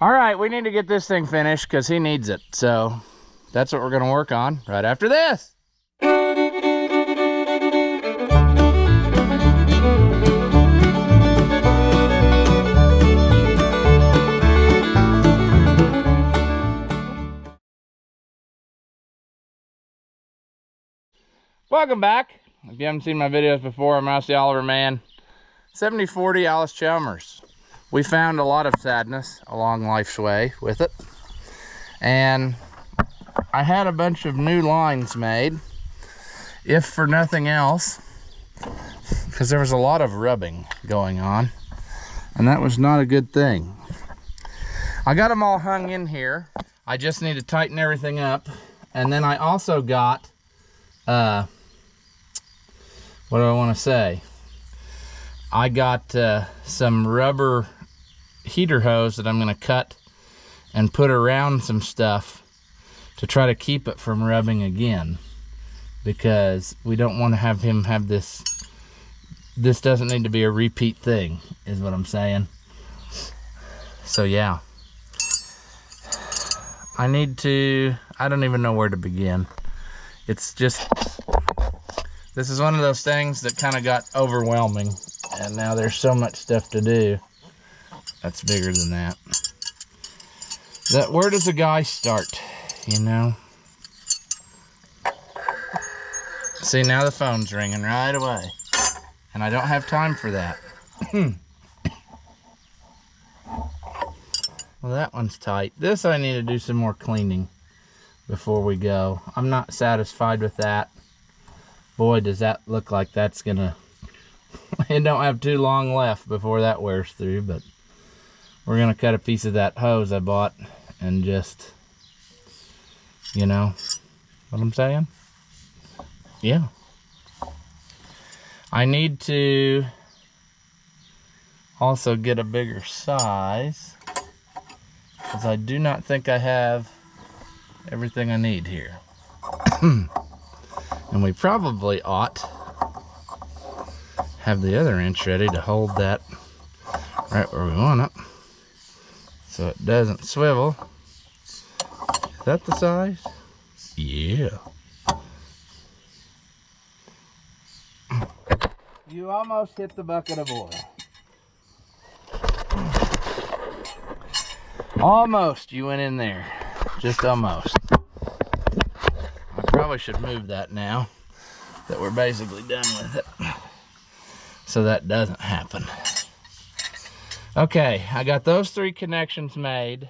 All right, we need to get this thing finished because he needs it. So that's what we're going to work on right after this. Welcome back. If you haven't seen my videos before, I'm Rusty Oliver Man. 7040 Allis Chalmers. We found a lot of sadness along life's way with it. And I had a bunch of new lines made, if for nothing else, because there was a lot of rubbing going on, and that was not a good thing. I got them all hung in here. I just need to tighten everything up. And then I also got, what do I want to say? I got some rubber heater hose that I'm going to cut and put around some stuff to try to keep it from rubbing again, because we don't want to have him have this. This doesn't need to be a repeat thing, is what I'm saying. So yeah, I don't even know where to begin. It's just, this is one of those things that kind of got overwhelming, and now there's so much stuff to do that's bigger than that. Where does a guy start, you know? See, now the phone's ringing right away, and I don't have time for that. Well, that one's tight. This I need to do some more cleaning before we go. I'm not satisfied with that. Boy, does that look like that's gonna... It don't have too long left before that wears through, but we're gonna cut a piece of that hose I bought and just, you know what I'm saying? Yeah. I need to also get a bigger size, because I do not think I have everything I need here. And we probably ought have the other inch ready to hold that right where we want it, so it doesn't swivel. Is that the size? Yeah. You almost hit the bucket of oil. Almost you went in there. Just almost. I probably should move that now that we're basically done with it, so that doesn't happen. Okay, I got those 3 connections made.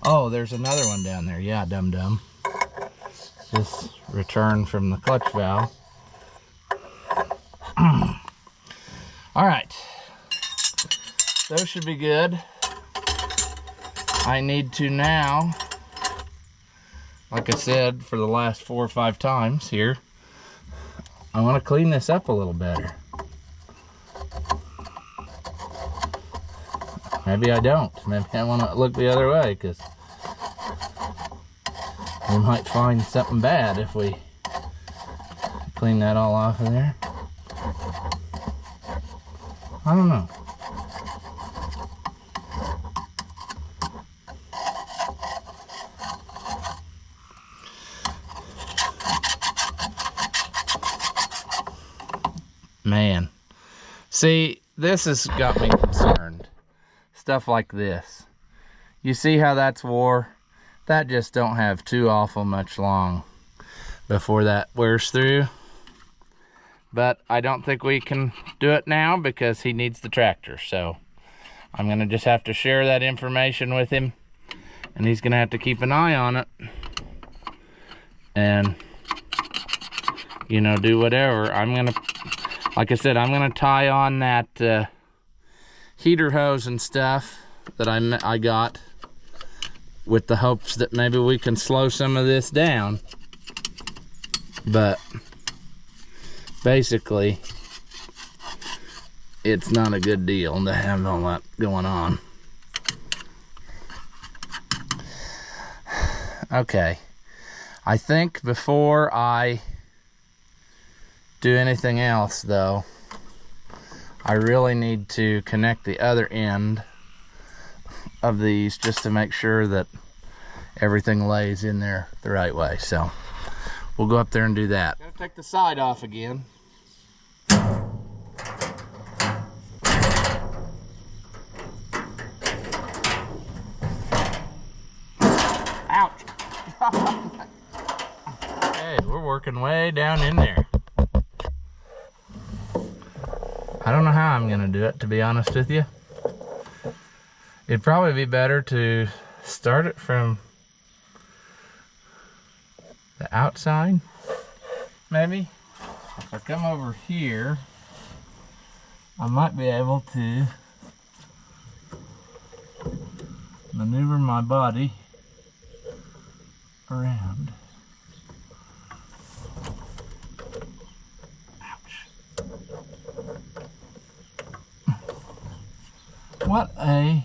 Oh, there's another one down there. Yeah, dum-dum. This return from the clutch valve. All right, those should be good. I need to now, like I said for the last 4 or 5 times here, I want to clean this up a little better. Maybe I don't. Maybe I want to look the other way, because we might find something bad if we clean that all off of there. I don't know. Man, see, this has got me concerned. Stuff like this. You see how that's wore? That just don't have too awful much long before that wears through. But I don't think we can do it now because he needs the tractor. So I'm gonna just have to share that information with him, and he's gonna have to keep an eye on it and, you know, do whatever. I'm gonna, like I said, I'm gonna tie on that heater hose and stuff that I got, with the hopes that maybe we can slow some of this down. But basically, it's not a good deal to have all that going on. Okay, I think before I do anything else though, I really need to connect the other end of these just to make sure that everything lays in there the right way. So we'll go up there and do that. Gotta take the side off again. Ouch. Hey, we're working way down in there. I don't know how I'm gonna do it, to be honest with you. It'd probably be better to start it from the outside, maybe. If I come over here, I might be able to maneuver my body around. Ouch. What a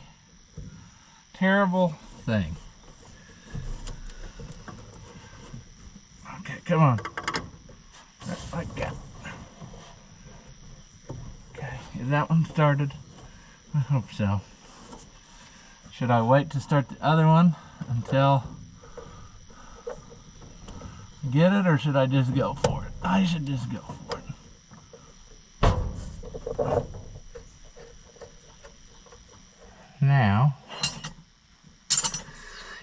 terrible thing. Okay, come on. Like that. Okay, is that one started? I hope so. Should I wait to start the other one until I get it, or should I just go for it? I should just go for it. Now,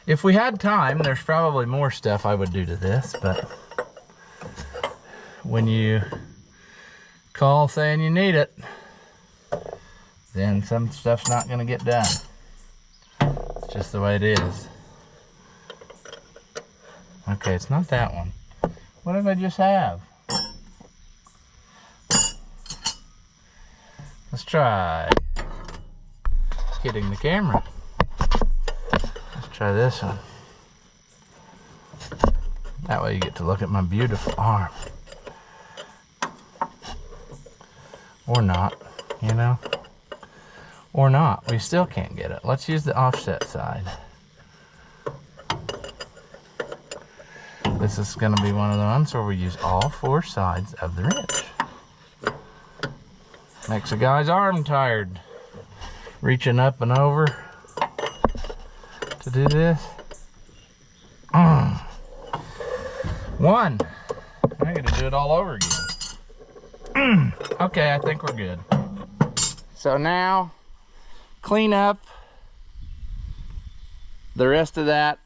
if we had time, there's probably more stuff I would do to this, but when you call saying you need it, then some stuff's not gonna get done. It's just the way it is. Okay, it's not that one. What did I just have? Let's try hitting the camera. Let's try this one. That way you get to look at my beautiful arm. Or not, you know? Or not, we still can't get it. Let's use the offset side. This is gonna be one of the ones where we use all 4 sides of the wrench. Makes a guy's arm tired. Reaching up and over to do this. One. I gotta do it all over again. Okay, I think we're good. So now, clean up the rest of that.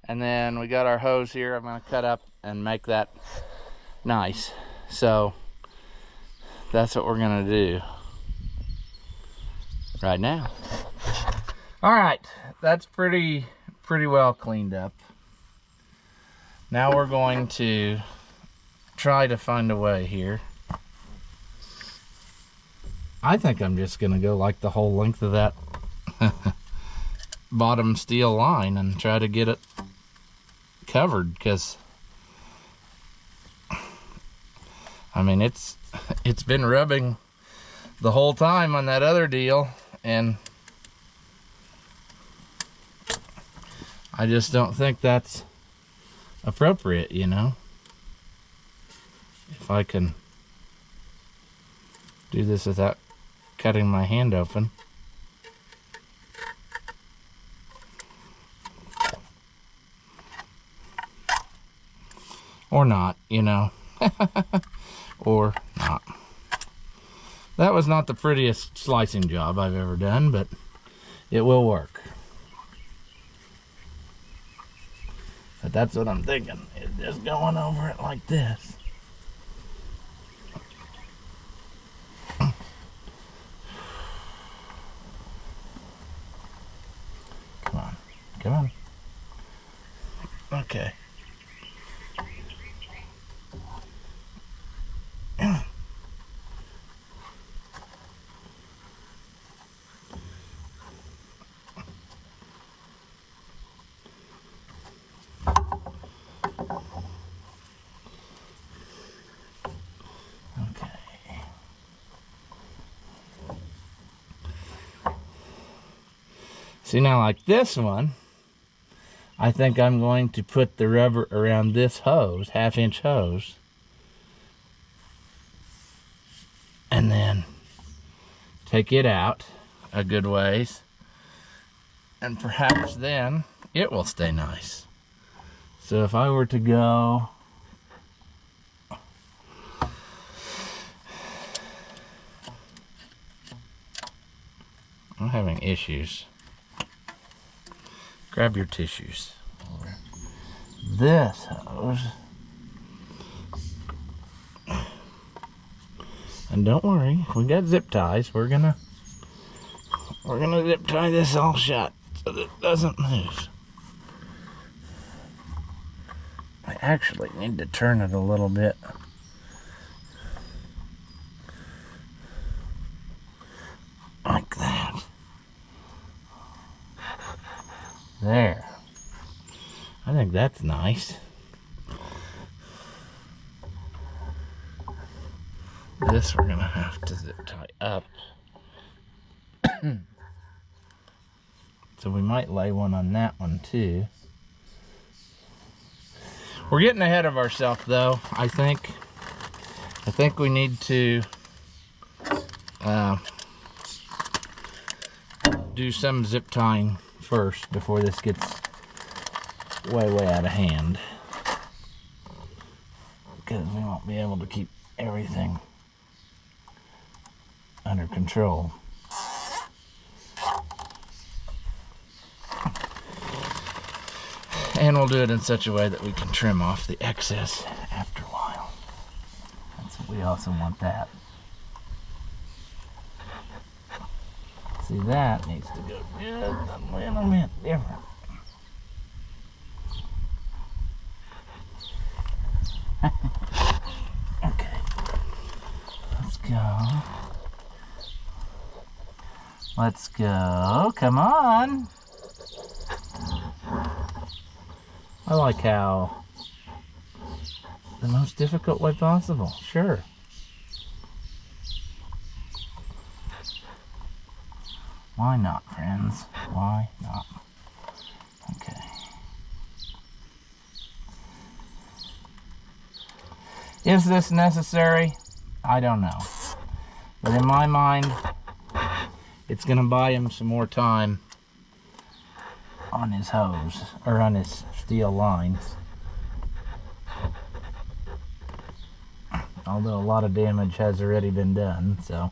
And then we got our hose here. I'm gonna cut up and make that nice. So that's what we're gonna do right now. All right, that's pretty well cleaned up. Now we're going to try to find a way here. I think I'm just gonna go like the whole length of that bottom steel line and try to get it covered, because I mean it's been rubbing the whole time on that other deal, and I just don't think that's appropriate, you know. If I can do this without cutting my hand open. Or not, you know. Or not. That was not the prettiest slicing job I've ever done, but it will work. But that's what I'm thinking, is just going over it like this. Come on, come on. Okay. See, now like this one, I think I'm going to put the rubber around this hose, 1/2 inch hose, and then take it out a good ways, and perhaps then it will stay nice. So if I were to go I'm having issues. Grab your tissues. This hose. And don't worry, if we got zip ties, we're gonna zip tie this all shut so that it doesn't move. I actually need to turn it a little bit. Like that. There. I think that's nice. This we're gonna have to zip tie up. So we might lay one on that one too. We're getting ahead of ourselves though. I think we need to do some zip tying first before this gets way out of hand, because we won't be able to keep everything under control. And we'll do it in such a way that we can trim off the excess after a while. We also want that. See, that needs to go just a little bit different. Okay, let's go. Let's go. Come on. I like how the most difficult way possible. Sure. Why not, friends? Why not? Okay. Is this necessary? I don't know. But in my mind, it's going to buy him some more time on his hose, or on his steel lines. Although a lot of damage has already been done, so.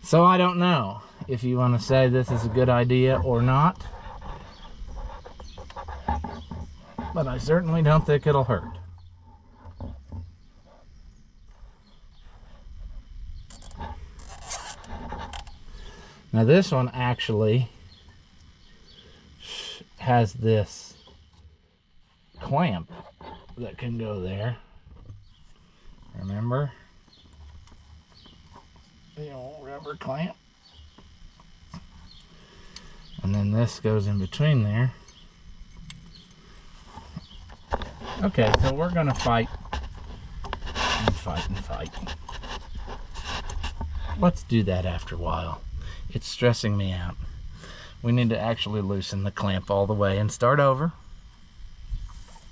So I don't know if you want to say this is a good idea or not, but I certainly don't think it'll hurt. Now this one actually has this clamp that can go there. Remember? The old rubber clamp. And then this goes in between there. Okay, so we're gonna fight and fight and fight. Let's do that after a while. It's stressing me out. We need to actually loosen the clamp all the way and start over.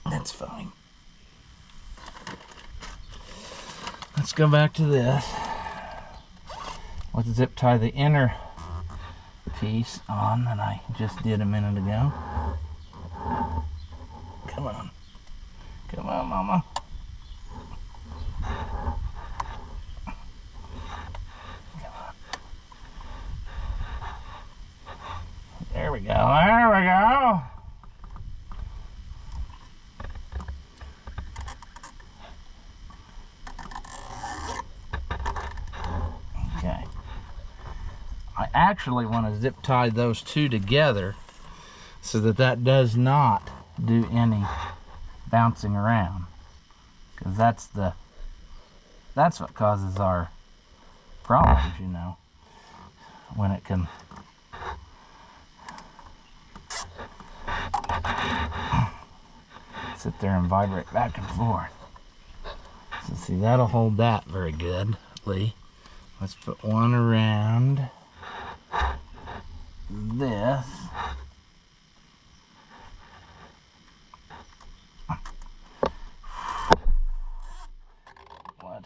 That's fine. Let's go back to this. Let's zip tie the inner piece on that I just did a minute ago. Come on. Come on, Mama. There we go. There we go. Okay. I actually want to zip tie those two together so that that does not do any bouncing around, because that's what causes our problems, you know, when it can sit there and vibrate back and forth. So see, that'll hold that very goodly. Let's put one around this.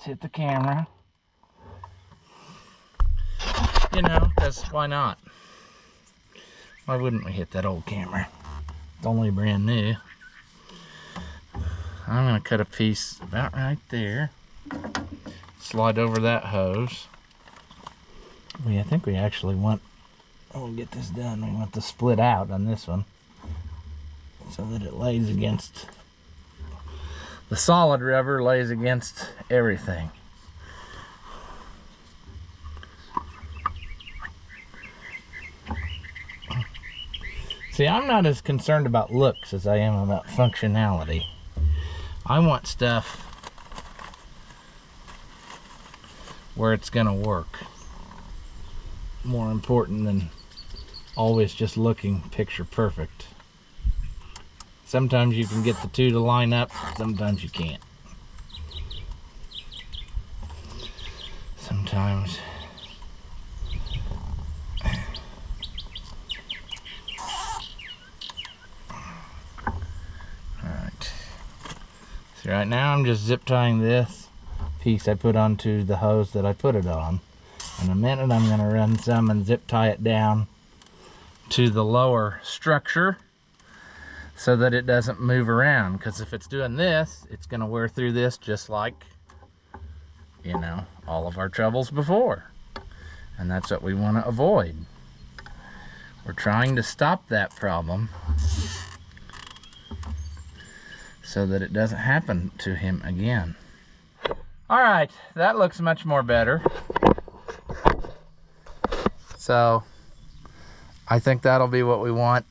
let's hit the camera. You know, because why not? Why wouldn't we hit that old camera? It's only brand new. I'm gonna cut a piece about right there. Slide over that hose. I think we actually want, when we get this done, we want to split out on this one so that it lays against, the solid rubber lays against everything. See, I'm not as concerned about looks as I am about functionality. I want stuff where it's gonna work. More important than always just looking picture perfect. Sometimes you can get the two to line up, sometimes you can't. Sometimes alright. So right now I'm just zip tying this piece I put onto the hose that I put it on. In a minute I'm going to run some and zip tie it down to the lower structure so that it doesn't move around, because if it's doing this, it's going to wear through this just like, you know, all of our troubles before. And that's what we want to avoid. We're trying to stop that problem so that it doesn't happen to him again. All right, that looks much more better. So I think that'll be what we want.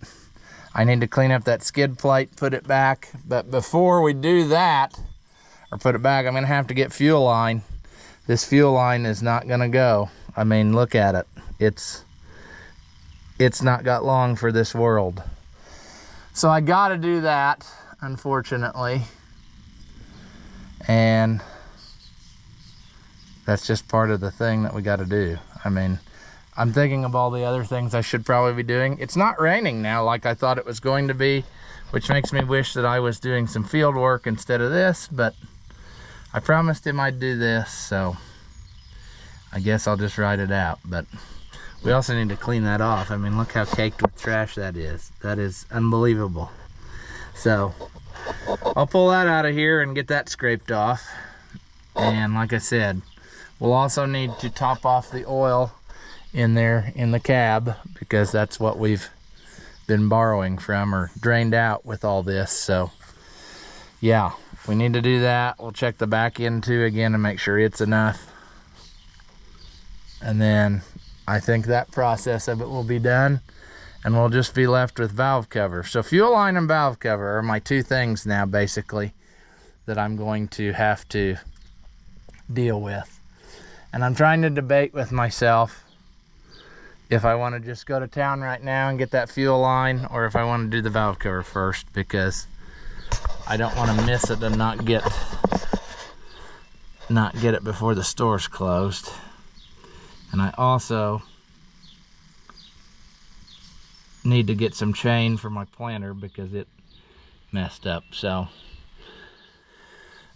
I need to clean up that skid plate, put it back. But before we do that, or put it back, I'm gonna have to get fuel line. This fuel line is not gonna go. I mean, look at it. It's not got long for this world. So I gotta do that, unfortunately. And that's just part of the thing that we gotta do. I mean, I'm thinking of all the other things I should probably be doing. It's not raining now like I thought it was going to be, which makes me wish that I was doing some field work instead of this, but I promised him I'd do this, so I guess I'll just ride it out. But we also need to clean that off. I mean, look how caked with trash that is. That is unbelievable. So I'll pull that out of here and get that scraped off. And like I said, we'll also need to top off the oil in there in the cab, because that's what we've been borrowing from or drained out with all this. So yeah, we need to do that. We'll check the back end too again and make sure it's enough, and then I think that process of it will be done, and we'll just be left with valve cover. So fuel line and valve cover are my two things now basically that I'm going to have to deal with. And I'm trying to debate with myself if I want to just go to town right now and get that fuel line, or if I want to do the valve cover first, because I don't want to miss it and not get it before the store's closed. And I also need to get some chain for my planter because it messed up. So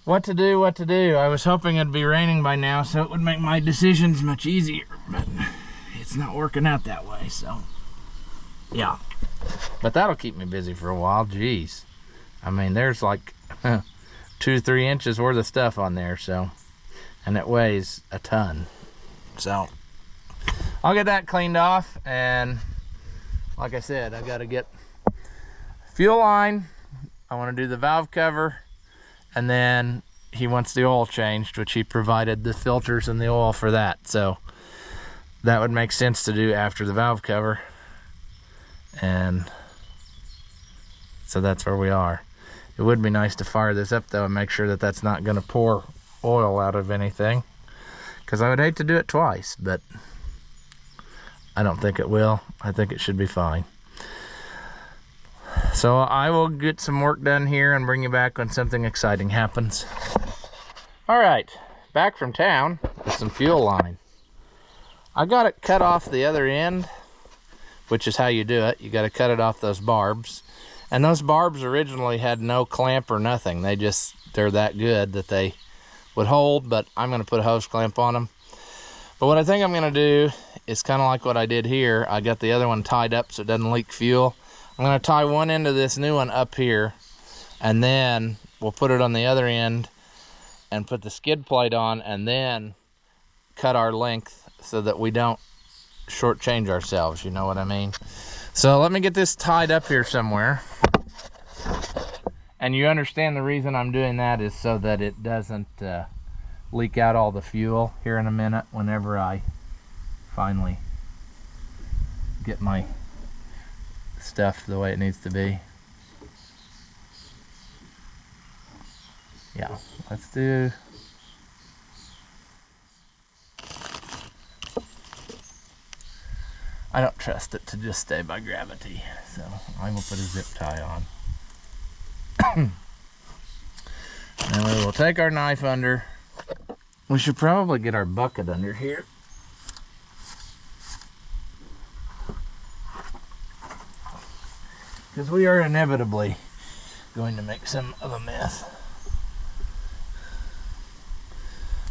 what to do? I was hoping it'd be raining by now so it would make my decisions much easier, but it's not working out that way. So yeah, but that'll keep me busy for a while. Geez, I mean, there's like 2-3 inches worth of stuff on there, so, and it weighs a ton. So I'll get that cleaned off, and like I said, I got to get fuel line, I want to do the valve cover, and then he wants the oil changed, which he provided the filters and the oil for that. So that would make sense to do after the valve cover. And so that's where we are. It would be nice to fire this up though and make sure that that's not going to pour oil out of anything, because I would hate to do it twice, but I don't think it will. I think it should be fine. So I will get some work done here and bring you back when something exciting happens. All right, back from town with some fuel line. I got it cut off the other end, which is how you do it. You got to cut it off those barbs. And those barbs originally had no clamp or nothing. They're that good that they would hold, but I'm going to put a hose clamp on them. But what I think I'm going to do is kind of like what I did here. I got the other one tied up so it doesn't leak fuel. I'm going to tie one end of this new one up here, and then we'll put it on the other end and put the skid plate on, and then cut our length so that we don't shortchange ourselves, you know what I mean? So let me get this tied up here somewhere. And you understand the reason I'm doing that is so that it doesn't leak out all the fuel here in a minute whenever I finally get my stuff the way it needs to be. Yeah, let's do... I don't trust it to just stay by gravity, so I will put a zip tie on. And we will take our knife under. We should probably get our bucket under here. Because we are inevitably going to make some of a mess.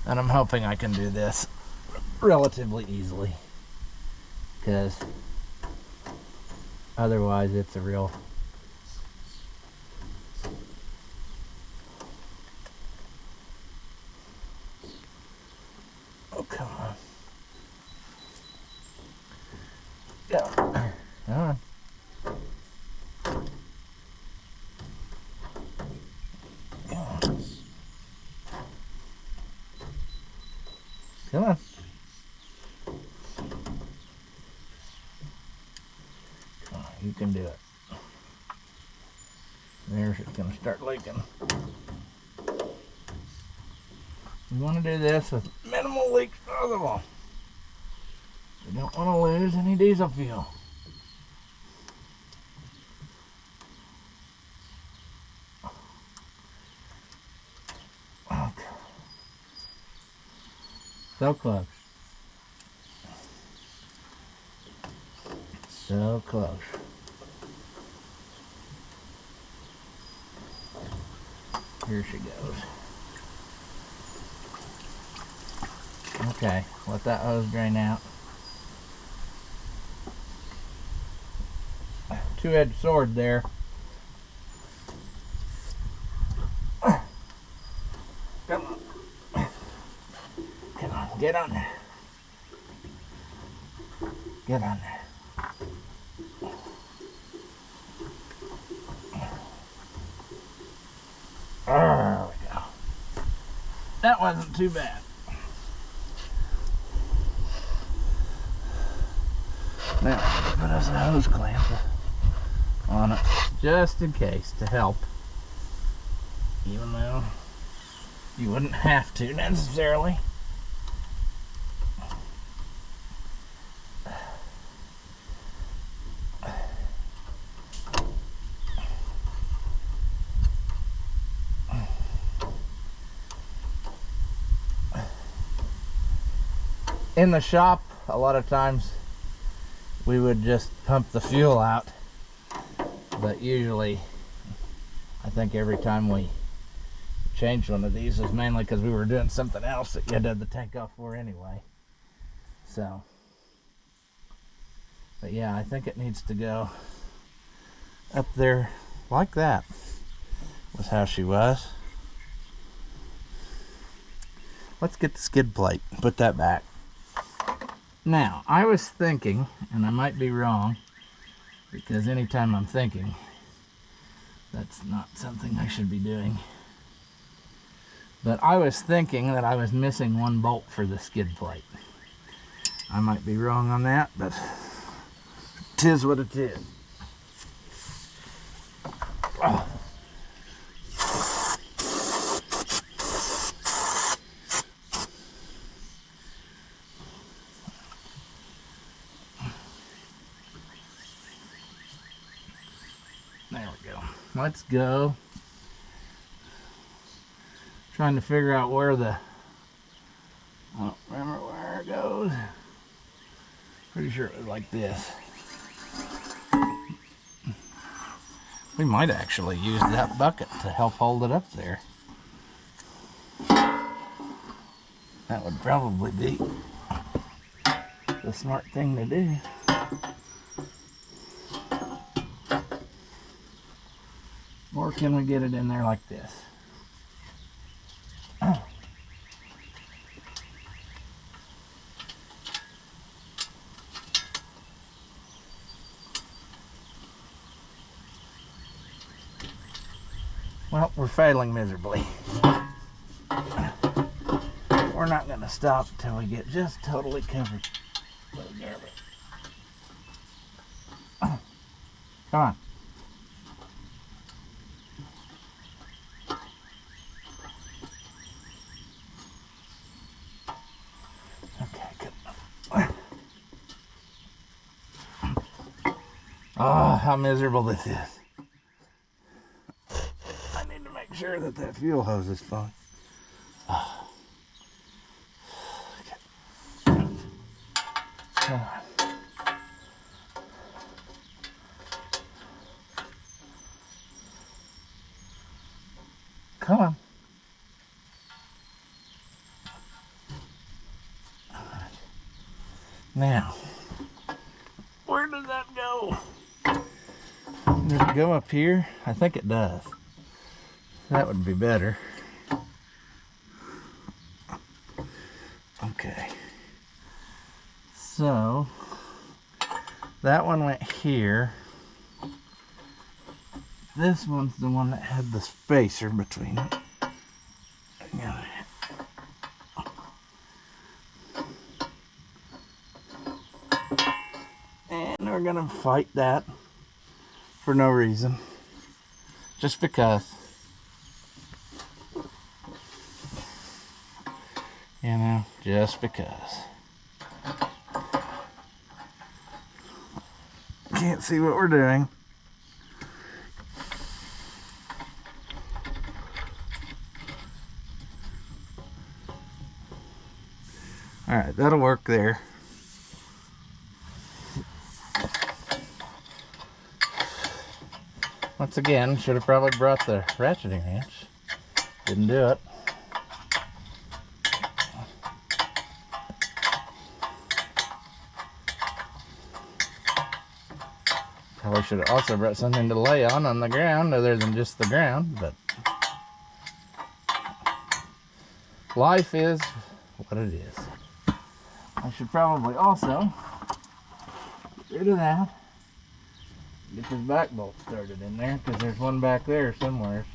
And I'm hoping I can do this relatively easily, because otherwise it's a real... Oh, come on. Go. Come on. Come on. Come on, you can do it. There's it's going to start leaking. You want to do this with minimal leaks possible. You don't want to lose any diesel fuel. Okay. So close. So close. Here she goes. Okay, let that hose drain out. Two-edged sword there. Come on. Come on, get on there. Get on there. There we go. That wasn't too bad. Now, put us a hose clamp on it, just in case, to help. Even though you wouldn't have to necessarily. In the shop, a lot of times we would just pump the fuel out, but usually I think every time we changed one of these was mainly because we were doing something else that you had to have the tank off for anyway. So, but yeah, I think it needs to go up there like that, was how she was. Let's get the skid plate, put that back. Now, I was thinking, and I might be wrong, because anytime I'm thinking, that's not something I should be doing. But I was thinking that I was missing one bolt for the skid plate. I might be wrong on that, but 'tis what it is. Oh. There we go. Let's go. Trying to figure out where the... I don't remember where it goes. Pretty sure it was like this. We might actually use that bucket to help hold it up there. That would probably be the smart thing to do. Or can we get it in there like this? Well, we're failing miserably. We're not going to stop until we get just totally covered. Come on. Okay, good. Oh, how miserable this is. I need to make sure that that fuel hose is fine. Oh. Okay. Come on. Come on. All right. Now, where does that go? Does it go up here? I think it does. That would be better. Okay. So, that one went here. This one's the one that had the spacer between it. Yeah. And we're gonna fight that for no reason. Just because. You know, just because. Can't see what we're doing. All right, that'll work there. Once again, should have probably brought the ratcheting wrench. Didn't do it. Probably should have also brought something to lay on the ground other than just the ground, but life is what it is. I should probably also get rid of that. Get this back bolt started in there, because there's one back there somewhere.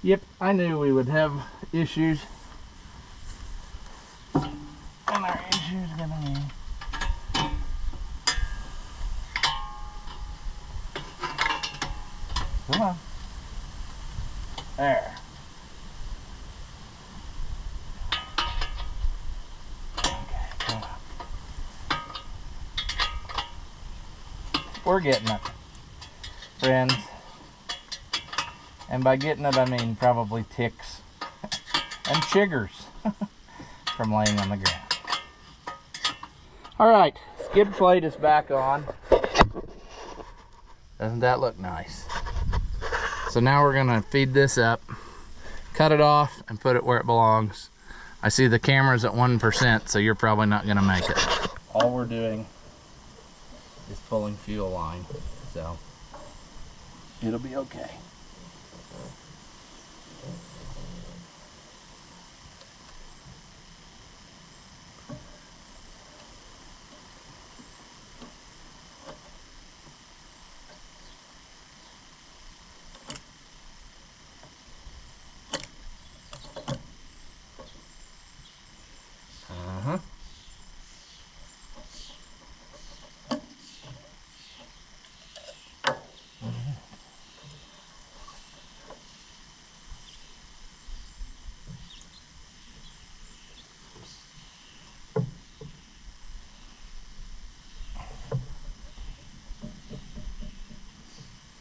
Yep, I knew we would have issues. And our issues gonna be come on. There. Okay, come on. We're getting it, friends. And by getting it, I mean probably ticks and chiggers from laying on the ground. All right, skid plate is back on. Doesn't that look nice? So now we're gonna feed this up, cut it off, and put it where it belongs. I see the camera's at 1%, so you're probably not gonna make it. All we're doing is pulling fuel line, so it'll be okay.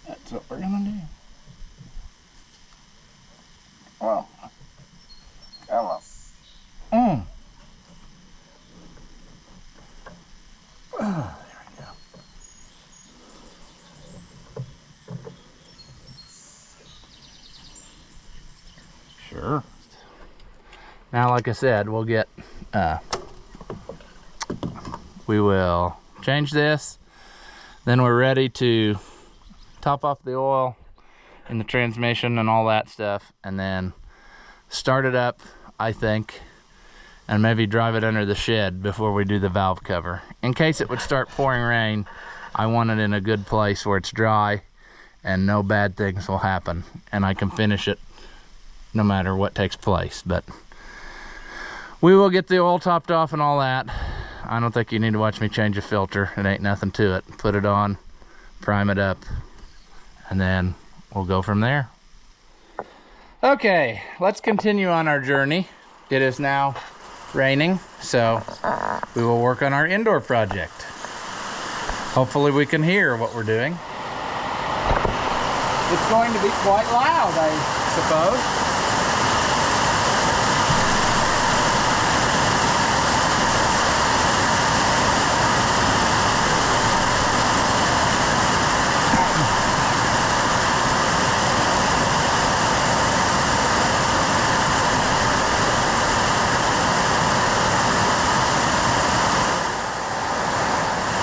That's what we're gonna do. Oh, come on. Oh, there we go. Sure. Now, like I said, we'll get, we will change this. Then we're ready to top off the oil in the transmission and all that stuff, and then start it up, I think, and maybe drive it under the shed before we do the valve cover. In case it would start pouring rain, I want it in a good place where it's dry and no bad things will happen, and I can finish it no matter what takes place. But we will get the oil topped off and all that. I don't think you need to watch me change a filter. It ain't nothing to it. Put it on, prime it up, and then we'll go from there. Okay, let's continue on our journey. It is now raining, so we will work on our indoor project. Hopefully we can hear what we're doing. It's going to be quite loud, I suppose.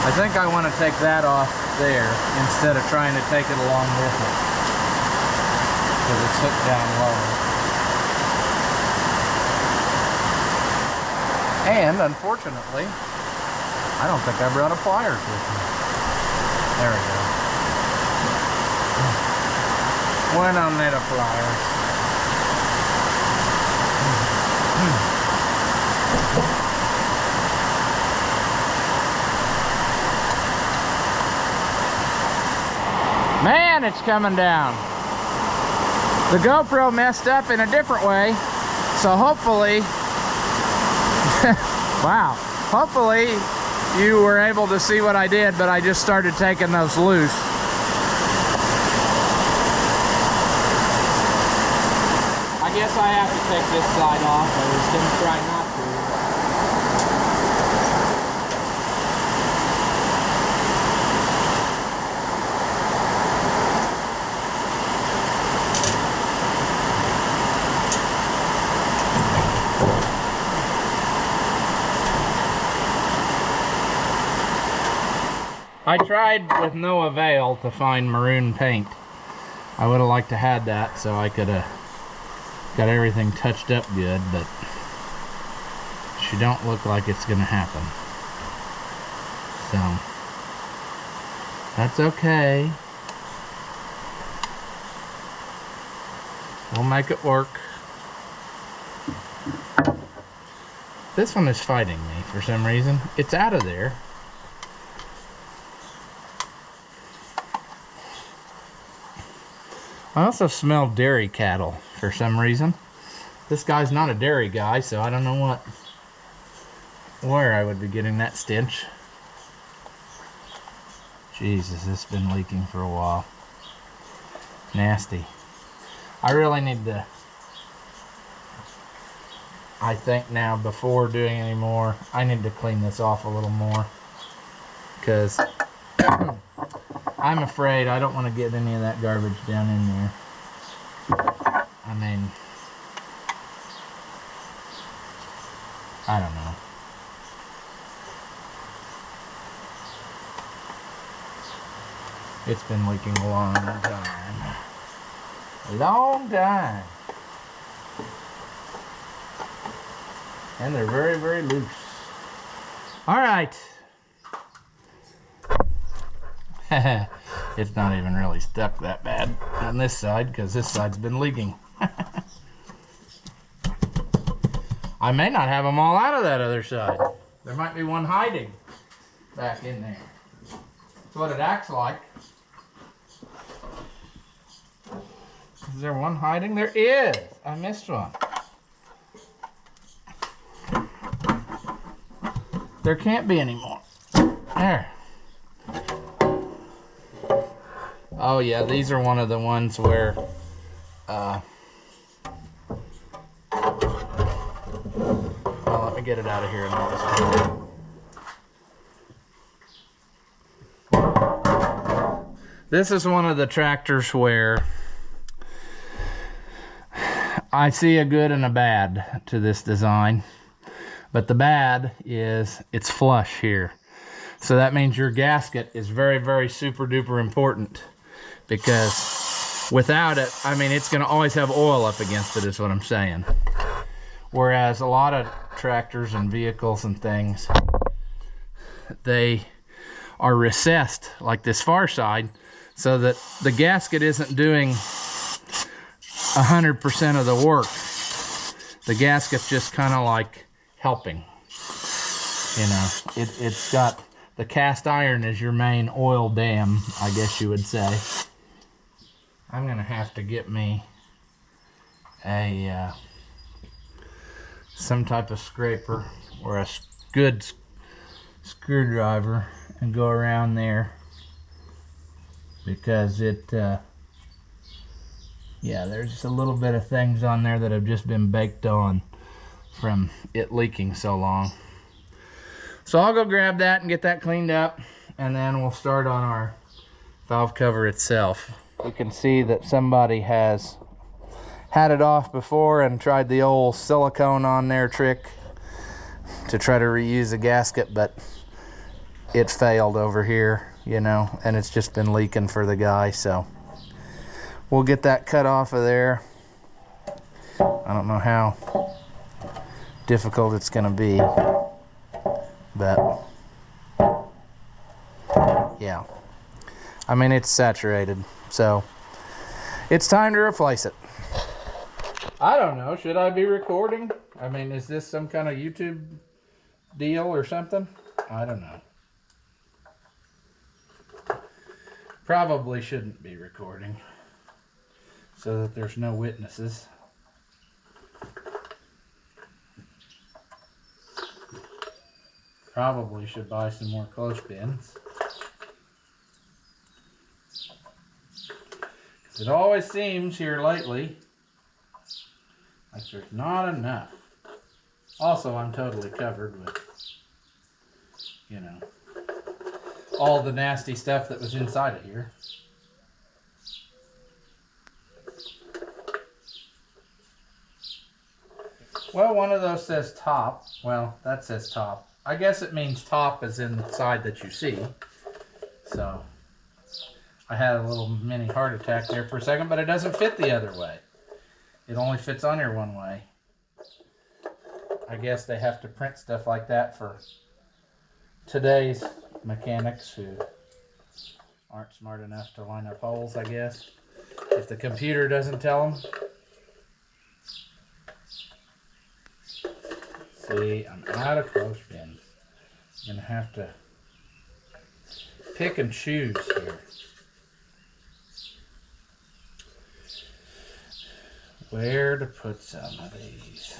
I think I want to take that off there instead of trying to take it along with it, because it's hooked down low. And unfortunately, I don't think I brought a pliers with me. There we go. We don't need a pliers. Man, it's coming down. The GoPro messed up in a different way, so hopefully, wow, hopefully you were able to see what I did, but I just started taking those loose. I guess I have to take this side off. I was going to try not to. I tried with no avail to find maroon paint. I would have liked to have that so I could have got everything touched up good, but she don't look like it's gonna happen. So that's okay. We'll make it work. This one is fighting me for some reason. It's out of there. I also smell dairy cattle for some reason. This guy's not a dairy guy, so I don't know where I would be getting that stench. Jesus, it's been leaking for a while. Nasty. I really need to, I think now, before doing any more, I need to clean this off a little more, because I'm afraid I don't want to get any of that garbage down in there. I mean, I don't know. It's been leaking a long time. A long time. And they're very, very loose. All right. It's not even really stuck that bad on this side, because this side's been leaking. I may not have them all out of that other side. There might be one hiding back in there. That's what it acts like. Is there one hiding? There is! I missed one. There can't be any more. There. Oh yeah, these are one of the ones where well, let me get it out of here and I'll just... This is one of the tractors where I see a good and a bad to this design. But the bad is it's flush here. So that means your gasket is very, very super duper important, because without it, I mean, it's going to always have oil up against it, is what I'm saying. Whereas a lot of tractors and vehicles and things, they are recessed like this far side, so that the gasket isn't doing 100% of the work. The gasket's just kind of like helping. You know, it's got the cast iron as your main oil dam, I guess you would say. I'm gonna have to get me a some type of scraper or a good screwdriver and go around there, because yeah, there's just a little bit of things on there that have just been baked on from it leaking so long. So I'll go grab that and get that cleaned up, and then we'll start on our valve cover itself. You can see that somebody has had it off before and tried the old silicone on there trick to try to reuse a gasket, but it failed over here, you know, and it's just been leaking for the guy. So we'll get that cut off of there. I don't know how difficult it's gonna be, but yeah, I mean, it's saturated, so it's time to replace it. I don't know, should I be recording? I mean, is this some kind of YouTube deal or something? I don't know. Probably shouldn't be recording, so that there's no witnesses. Probably should buy some more clothespins. It always seems here lately like there's not enough. Also, I'm totally covered with, you know, all the nasty stuff that was inside of here. Well, one of those says top. Well, that says top. I guess it means top as in the side that you see. So I had a little mini heart attack there for a second, but it doesn't fit the other way. It only fits on here one way. I guess they have to print stuff like that for today's mechanics who aren't smart enough to line up holes, I guess, if the computer doesn't tell them. See, I'm out of clothespins. I'm gonna have to pick and choose here. Where to put some of these?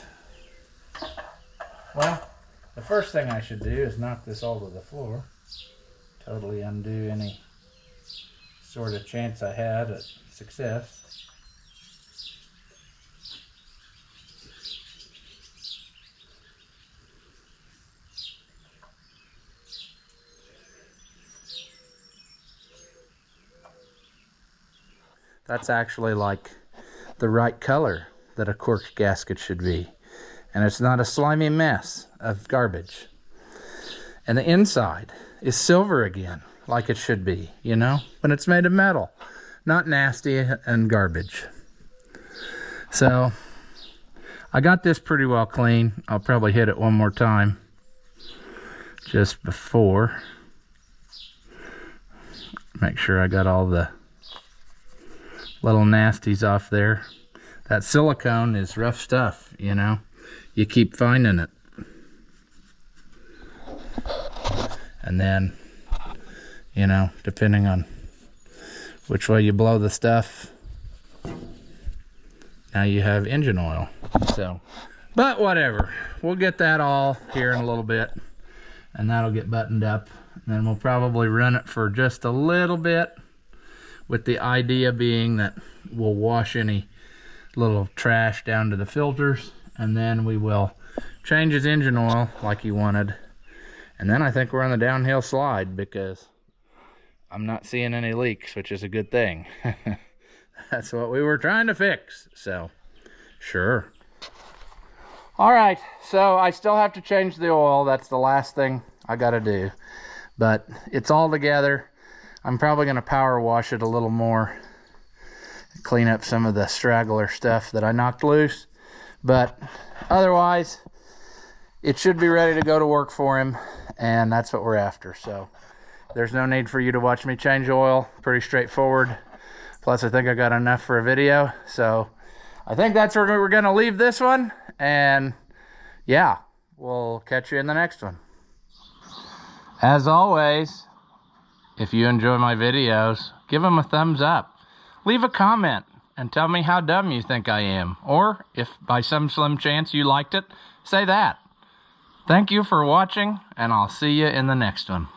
Well, the first thing I should do is knock this all to the floor. Totally undo any sort of chance I had at success. That's actually like the right color that a cork gasket should be. And it's not a slimy mess of garbage. And the inside is silver again, like it should be, you know, when it's made of metal, not nasty and garbage. So I got this pretty well clean. I'll probably hit it one more time just before. Make sure I got all the little nasties off there. That silicone is rough stuff, you know. You keep finding it. And then, you know, depending on which way you blow the stuff, now you have engine oil. So, but whatever. We'll get that all here in a little bit, and that'll get buttoned up. And then we'll probably run it for just a little bit, with the idea being that we'll wash any little trash down to the filters, and then we will change his engine oil like he wanted. And then I think we're on the downhill slide, because I'm not seeing any leaks, which is a good thing. That's what we were trying to fix. So Sure. All right, so I still have to change the oil. That's the last thing I got to do. But it's all together. I'm probably going to power wash it a little more, clean up some of the straggler stuff that I knocked loose. But otherwise, it should be ready to go to work for him, and that's what we're after. So there's no need for you to watch me change oil. Pretty straightforward. Plus, I think I got enough for a video. So I think that's where we're going to leave this one. And yeah, we'll catch you in the next one. As always, if you enjoy my videos, give them a thumbs up. Leave a comment and tell me how dumb you think I am. Or if by some slim chance you liked it, say that. Thank you for watching, and I'll see you in the next one.